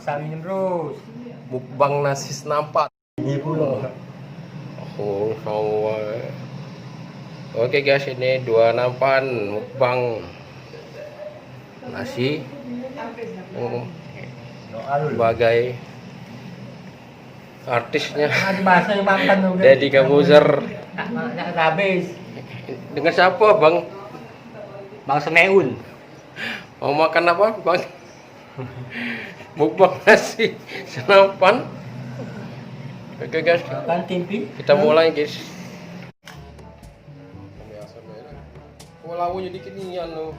Maksain terus. Mukbang nasi senampan. Ini pula. Oh, sama. Oke guys, ini 2 nampan mukbang nasi sebagai artisnya Bahasa yang makan udah. Deddy Kobuzer. Nak habis. Dengan siapa bang? Bang Semeun. Mau makan apa bang? Mukbang nasi senampan. Oke guys, Makan tempe. kita mulai guys. Oh lawannya dikit nih lo.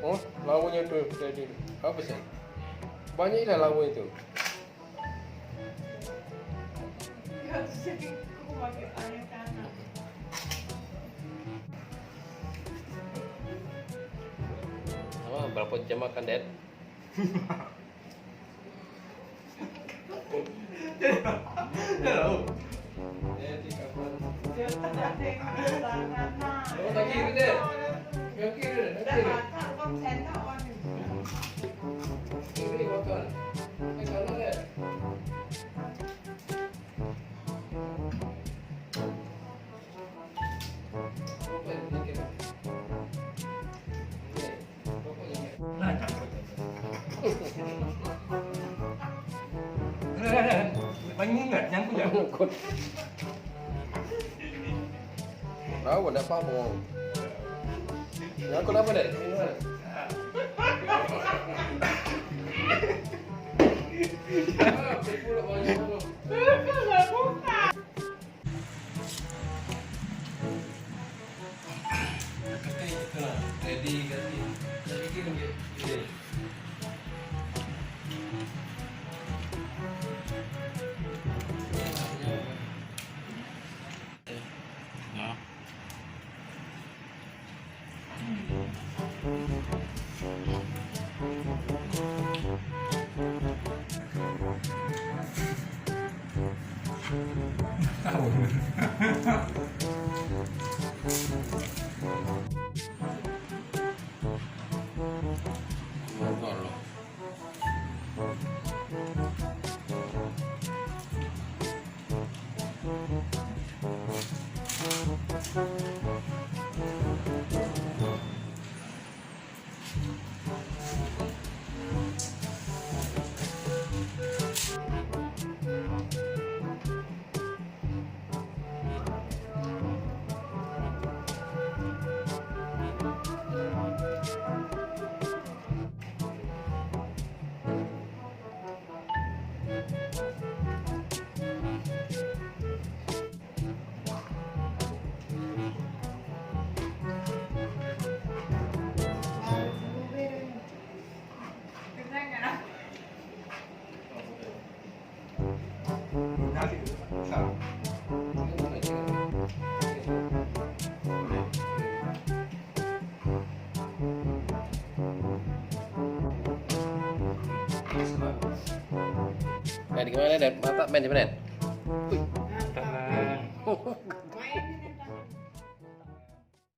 Oh lawannya tuh jadi apa sih? Banyak lah lawan itu. Oh, berapa jam makan Dad? Banyak enggak? Nyangkut enggak? Nyangkut. Tahu ada apa mau? Nyangkut apa deh? Main di mana, Dad? Mata main di mana, Dad? Tenang.